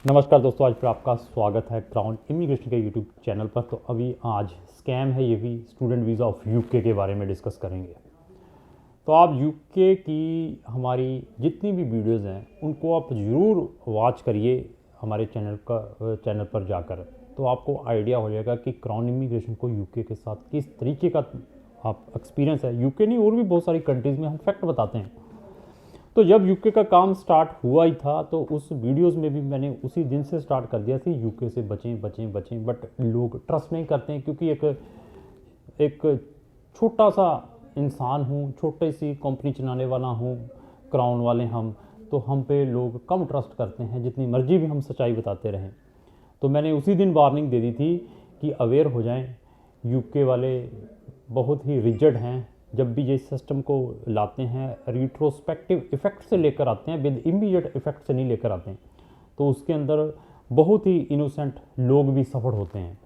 नमस्कार दोस्तों, आज फिर आपका स्वागत है क्राउन इमिग्रेशन के यूट्यूब चैनल पर। तो अभी आज स्कैम है, ये भी स्टूडेंट वीज़ा ऑफ यूके के बारे में डिस्कस करेंगे। तो आप यूके की हमारी जितनी भी वीडियोस हैं उनको आप ज़रूर वॉच करिए हमारे चैनल पर जाकर। तो आपको आइडिया हो जाएगा कि क्राउन इमिग्रेशन को यूके के साथ किस तरीके का आप एक्सपीरियंस है। यूके नहीं, और भी बहुत सारी कंट्रीज़ में हम फैक्ट बताते हैं। तो जब यूके का काम स्टार्ट हुआ ही था तो उस वीडियोस में भी मैंने उसी दिन से स्टार्ट कर दिया था, यूके से बचें बचें बचें। बट लोग ट्रस्ट नहीं करते हैं, क्योंकि एक छोटा सा इंसान हूँ, छोटी सी कंपनी चलाने वाला हूँ, क्राउन वाले हम, तो हम पे लोग कम ट्रस्ट करते हैं, जितनी मर्जी भी हम सच्चाई बताते रहें। तो मैंने उसी दिन वार्निंग दे दी थी कि अवेयर हो जाएं, यूके वाले बहुत ही रिजिड हैं। जब भी ये सिस्टम को लाते हैं रिट्रोस्पेक्टिव इफ़ेक्ट से लेकर आते हैं, विद इमीडिएट इफ़ेक्ट से नहीं लेकर आते हैं। तो उसके अंदर बहुत ही इनोसेंट लोग भी सफ़र होते हैं।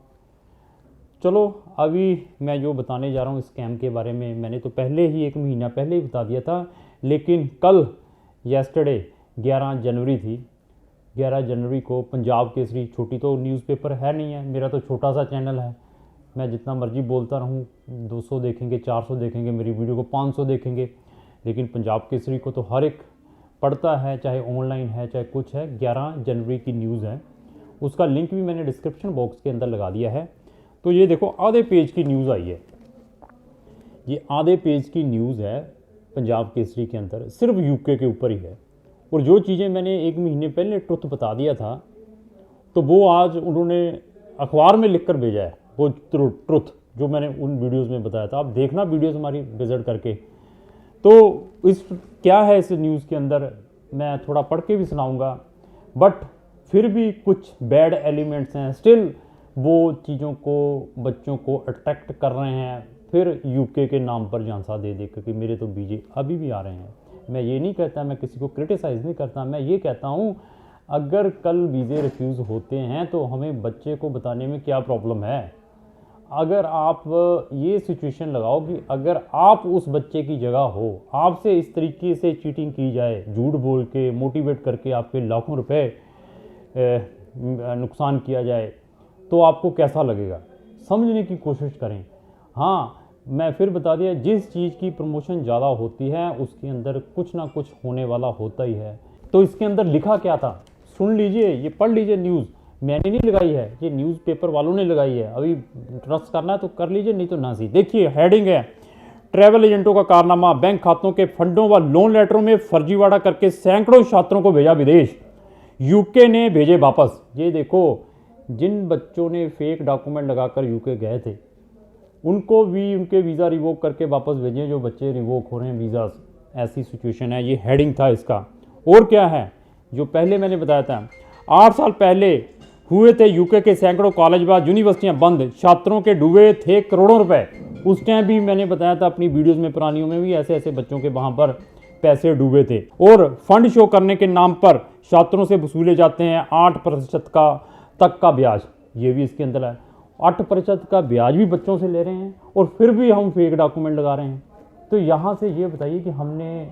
चलो, अभी मैं जो बताने जा रहा हूँ स्कैम के बारे में, मैंने तो पहले ही 1 महीना पहले ही बता दिया था। लेकिन कल येस्टरडे 11 जनवरी थी, 11 जनवरी को पंजाब केसरी, छोटी तो न्यूज़पेपर है नहीं है, मेरा तो छोटा सा चैनल है, मैं जितना मर्जी बोलता रहूँ, 200 देखेंगे, 400 देखेंगे, मेरी वीडियो को 500 देखेंगे, लेकिन पंजाब केसरी को तो हर एक पढ़ता है, चाहे ऑनलाइन है चाहे कुछ है। 11 जनवरी की न्यूज़ है, उसका लिंक भी मैंने डिस्क्रिप्शन बॉक्स के अंदर लगा दिया है। तो ये देखो, आधे पेज की न्यूज़ आई है, ये आधे पेज की न्यूज़ है पंजाब केसरी के अंदर, सिर्फ यूके के ऊपर ही है। और जो चीज़ें मैंने 1 महीने पहले ट्रुथ बता दिया था, तो वो आज उन्होंने अखबार में लिख कर भेजा है, वो ट्रुथ जो मैंने उन वीडियोस में बताया था। आप देखना वीडियोस हमारी विजिट करके। तो इस क्या है इस न्यूज़ के अंदर, मैं थोड़ा पढ़ के भी सुनाऊंगा, बट फिर भी कुछ बैड एलिमेंट्स हैं। स्टिल वो चीज़ों को, बच्चों को अट्रैक्ट कर रहे हैं, फिर यूके के नाम पर झांसा दे दे, क्योंकि मेरे तो बीजे अभी भी आ रहे हैं। मैं ये नहीं कहता, मैं किसी को क्रिटिसाइज़ नहीं करता, मैं ये कहता हूँ अगर कल वीज़े रिफ्यूज़ होते हैं तो हमें बच्चे को बताने में क्या प्रॉब्लम है। अगर आप ये सिचुएशन लगाओ कि अगर आप उस बच्चे की जगह हो, आपसे इस तरीके से चीटिंग की जाए, झूठ बोल के मोटिवेट करके आपके लाखों रुपए नुकसान किया जाए, तो आपको कैसा लगेगा। समझने की कोशिश करें। हाँ, मैं फिर बता दिया, जिस चीज़ की प्रमोशन ज़्यादा होती है उसके अंदर कुछ ना कुछ होने वाला होता ही है। तो इसके अंदर लिखा क्या था, सुन लीजिए, ये पढ़ लीजिए न्यूज़। मैंने नहीं लगाई है, ये न्यूज़पेपर वालों ने लगाई है। अभी ट्रस्ट करना है तो कर लीजिए, नहीं तो ना सी। देखिए, हेडिंग है, ट्रैवल एजेंटों का कारनामा, बैंक खातों के फंडों व लोन लेटरों में फर्जीवाड़ा करके सैकड़ों छात्रों को भेजा विदेश, यूके ने भेजे वापस। ये देखो, जिन बच्चों ने फेक डॉक्यूमेंट लगाकर यूके गए थे उनको भी उनके वीज़ा रिवोक करके वापस भेजे, जो बच्चे रिवोक हो रहे हैं वीज़ा। ऐसी सिचुएशन है, ये हेडिंग था इसका। और क्या है, जो पहले मैंने बताया था, 8 साल पहले हुए थे यूके के सैकड़ों कॉलेज व यूनिवर्सिटियां बंद, छात्रों के डूबे थे करोड़ों रुपए। उस टाइम भी मैंने बताया था अपनी वीडियोस में, पुरानियों में भी, ऐसे ऐसे बच्चों के वहाँ पर पैसे डूबे थे। और फंड शो करने के नाम पर छात्रों से वसूले जाते हैं 8% का तक का ब्याज। ये भी इसके अंदर है, 8% का ब्याज भी बच्चों से ले रहे हैं, और फिर भी हम फेक डॉक्यूमेंट लगा रहे हैं। तो यहाँ से ये बताइए कि हमने,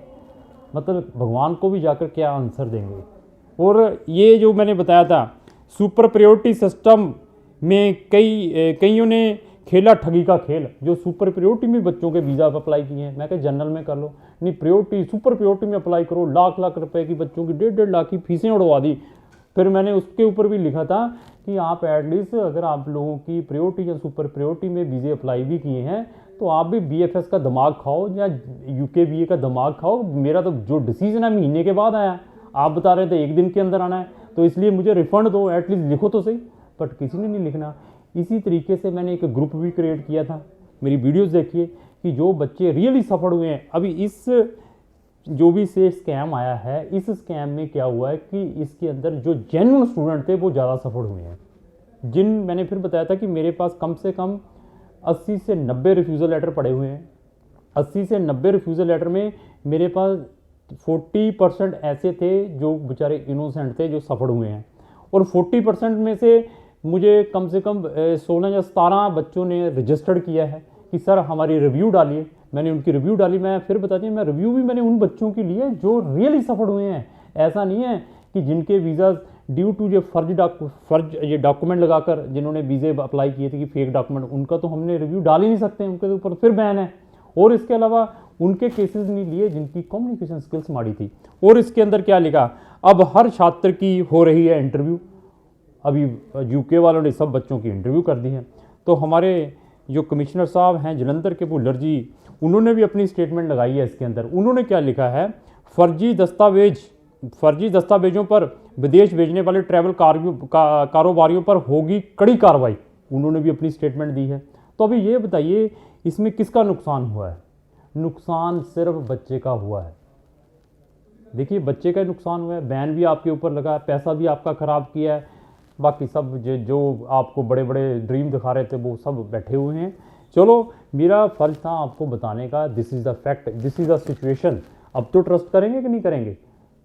मतलब भगवान को भी जाकर क्या आंसर देंगे। और ये जो मैंने बताया था, सुपर प्रायोरिटी सिस्टम में कईयों ने खेला ठगी का खेल। जो सुपर प्रायोरिटी में बच्चों के वीज़ा अप्लाई किए हैं, मैं कहा जनरल में कर लो, नहीं प्रायोरिटी, सुपर प्रायोरिटी में अप्लाई करो। लाख लाख रुपए की बच्चों की 1.5 लाख की फीसें उड़वा दी। फिर मैंने उसके ऊपर भी लिखा था कि आप एटलीस्ट, अगर आप लोगों की प्रायोरिटी या सुपर प्रायोरिटी में वीज़े अप्लाई भी किए हैं, तो आप भी BFS का दिमाग खाओ या UKVA का दिमाग खाओ। मेरा तो जो डिसीजन है महीने के बाद आया, आप बता रहे थे 1 दिन के अंदर आना है, तो इसलिए मुझे रिफंड दो, एटलीस्ट लिखो तो सही। बट किसी ने नहीं लिखना। इसी तरीके से मैंने एक ग्रुप भी क्रिएट किया था, मेरी वीडियोस देखिए, कि जो बच्चे रियली सफर हुए हैं। अभी इस जो भी से स्कैम आया है, इस स्कैम में क्या हुआ है कि इसके अंदर जो जेन्युइन स्टूडेंट थे वो ज़्यादा सफर हुए हैं। जिन, मैंने फिर बताया था कि मेरे पास कम से कम 80 से 90 रिफ्यूज़ल लेटर पड़े हुए हैं। 80 से 90 रिफ्यूज़ल लेटर में मेरे पास 40% ऐसे थे जो बेचारे इनोसेंट थे, जो सफर हुए हैं। और 40% में से मुझे कम से कम 16 या 17 बच्चों ने रजिस्टर्ड किया है कि सर हमारी रिव्यू डालिए। मैंने उनकी रिव्यू डाली। मैं फिर बताती हूँ, मैं रिव्यू भी मैंने उन बच्चों की लिए जो रियली सफर हुए हैं। ऐसा नहीं है कि जिनके वीज़ा ड्यू टू जो फर्ज ये डॉक्यूमेंट लगाकर जिन्होंने वीज़े अप्लाई किए थे कि फेक डॉक्यूमेंट, उनका तो हमने रिव्यू डाल ही नहीं सकते, उनके ऊपर फिर बैन है। और इसके अलावा उनके केसेस नहीं लिए जिनकी कम्युनिकेशन स्किल्स माड़ी थी। और इसके अंदर क्या लिखा, अब हर छात्र की हो रही है इंटरव्यू। अभी यूके वालों ने सब बच्चों की इंटरव्यू कर दी है। तो हमारे जो कमिश्नर साहब हैं जलंधर के भुल्लर जी, उन्होंने भी अपनी स्टेटमेंट लगाई है इसके अंदर। उन्होंने क्या लिखा है, फर्जी दस्तावेजों पर विदेश भेजने वाले ट्रैवल कारोबारियों पर होगी कड़ी कार्रवाई, उन्होंने भी अपनी स्टेटमेंट दी है। तो अभी ये बताइए इसमें किसका नुकसान हुआ है? नुकसान सिर्फ बच्चे का हुआ है। देखिए बच्चे का नुकसान हुआ है, बैन भी आपके ऊपर लगा है, पैसा भी आपका ख़राब किया है, बाकी सब जो आपको बड़े बड़े ड्रीम दिखा रहे थे वो सब बैठे हुए हैं। चलो मेरा फ़र्ज़ था आपको बताने का, this is the fact, this is the situation. अब तो ट्रस्ट करेंगे कि नहीं करेंगे?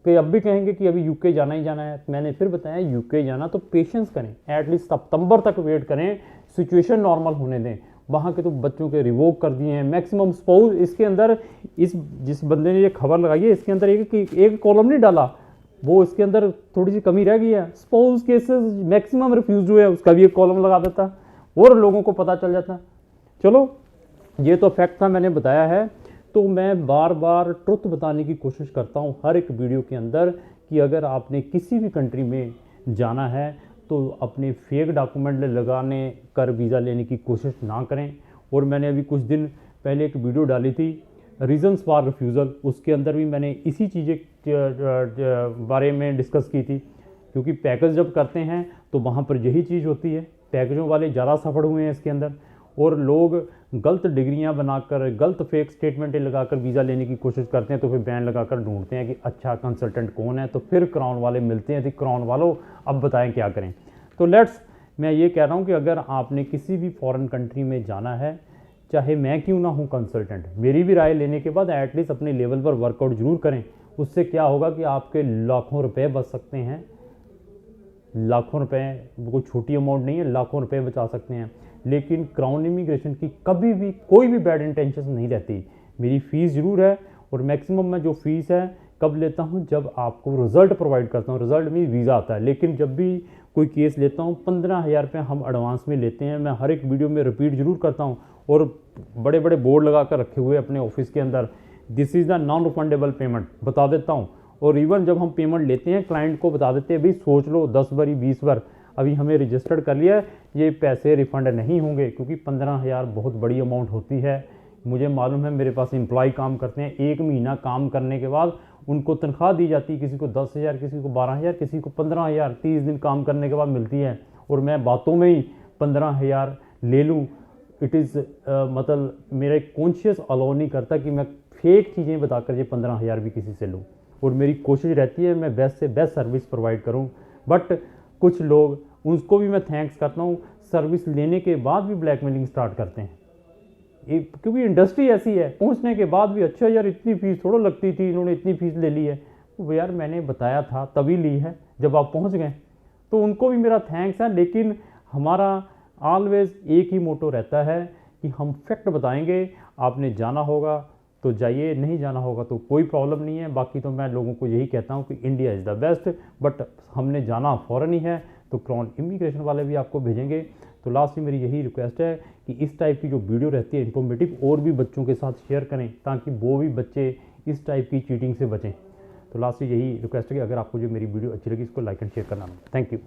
कि अब भी कहेंगे कि अभी यूके जाना ही जाना है। मैंने फिर बताया यूके जाना तो पेशेंस करें, एटलीस्ट सितंबर तक वेट करें, सिचुएशन नॉर्मल होने दें। वहाँ के तो बच्चों के रिवोक कर दिए हैं मैक्सिमम स्पाउस। इसके अंदर जिस बंदे ने ये खबर लगाई है इसके अंदर एक कॉलम नहीं डाला, वो इसके अंदर थोड़ी सी कमी रह गई है। स्पाउस केसेस मैक्सिमम रिफ्यूज हुए, उसका भी एक कॉलम लगा देता और लोगों को पता चल जाता। चलो ये तो फैक्ट था, मैंने बताया है। तो मैं बार बार ट्रुथ बताने की कोशिश करता हूँ हर एक वीडियो के अंदर कि अगर आपने किसी भी कंट्री में जाना है तो अपने फेक डॉक्यूमेंट लगाने कर वीज़ा लेने की कोशिश ना करें। और मैंने अभी कुछ दिन पहले एक वीडियो डाली थी रीजंस फॉर रिफ्यूज़ल, उसके अंदर भी मैंने इसी चीज़ें बारे में डिस्कस की थी। क्योंकि पैकेज जब करते हैं तो वहाँ पर यही चीज़ होती है, पैकेजों वाले ज़्यादा सफल हुए हैं इसके अंदर। और लोग गलत डिग्रियां बनाकर गलत फेक स्टेटमेंटें लगाकर वीज़ा लेने की कोशिश करते हैं, तो फिर बैन लगाकर ढूंढते हैं कि अच्छा कंसल्टेंट कौन है, तो फिर क्राउन वाले मिलते हैं। तो क्राउन वालों अब बताएं क्या करें। तो मैं ये कह रहा हूँ कि अगर आपने किसी भी फॉरेन कंट्री में जाना है, चाहे मैं क्यों ना हूँ कंसल्टेंट, मेरी भी राय लेने के बाद एटलीस्ट अपने लेवल पर वर्कआउट जरूर करें। उससे क्या होगा कि आपके लाखों रुपये बच सकते हैं। लाखों रुपए कोई छोटी अमाउंट नहीं है, लाखों रुपए बचा सकते हैं। लेकिन क्राउन इमिग्रेशन की कभी भी कोई भी बैड इंटेंशन नहीं रहती। मेरी फ़ीस ज़रूर है और मैक्सिमम मैं जो फ़ीस है कब लेता हूँ, जब आपको रिज़ल्ट प्रोवाइड करता हूँ। रिज़ल्ट में वीज़ा आता है। लेकिन जब भी कोई केस लेता हूँ 15,000 रुपये हम एडवांस में लेते हैं। मैं हर एक वीडियो में रिपीट ज़रूर करता हूँ और बड़े बड़े बोर्ड लगा कर रखे हुए अपने ऑफिस के अंदर, this is the non refundable payment, बता देता हूँ। और इवन जब हम पेमेंट लेते हैं क्लाइंट को बता देते हैं भाई सोच लो 10 बार 20 बार, अभी हमें रजिस्टर्ड कर लिया है, ये पैसे रिफ़ंड नहीं होंगे। क्योंकि 15,000 बहुत बड़ी अमाउंट होती है। मुझे मालूम है, मेरे पास एम्प्लॉय काम करते हैं, 1 महीना काम करने के बाद उनको तनख्वाह दी जाती है, किसी को 10,000, किसी को 12,000, किसी को 15,000, 30 दिन काम करने के बाद मिलती है। और मैं बातों में ही 15,000 ले लूँ, इट इज़ मतलब मेरा एक कॉन्शियस अलाउ नहीं करता कि मैं फेक चीज़ें बताकर ये 15,000 भी किसी से लूँ। और मेरी कोशिश रहती है मैं बेस्ट से बेस्ट सर्विस प्रोवाइड करूँ। बट कुछ लोग, उसको भी मैं थैंक्स करता हूँ, सर्विस लेने के बाद भी ब्लैकमेलिंग स्टार्ट करते हैं। क्योंकि इंडस्ट्री ऐसी है, पहुँचने के बाद भी अच्छा यार इतनी फ़ीस थोड़ा लगती थी, इन्होंने इतनी फ़ीस ले ली है। वो यार मैंने बताया था तभी ली है जब आप पहुँच गए। तो उनको भी मेरा थैंक्स है। लेकिन हमारा ऑलवेज एक ही मोटो रहता है कि हम फैक्ट बताएंगे। आपने जाना होगा तो जाइए, नहीं जाना होगा तो कोई प्रॉब्लम नहीं है। बाकी तो मैं लोगों को यही कहता हूँ कि India is the best, but हमने जाना फ़ौरन ही है तो क्राउन इमिग्रेशन वाले भी आपको भेजेंगे। तो लास्ट में मेरी यही रिक्वेस्ट है कि इस टाइप की जो वीडियो रहती है इन्फॉर्मेटिव, और भी बच्चों के साथ शेयर करें ताकि वो भी बच्चे इस टाइप की चीटिंग से बचें। तो लास्ट में यही रिक्वेस्ट है कि अगर आपको जो मेरी वीडियो अच्छी लगी इसको लाइक एंड शेयर करना। Thank you.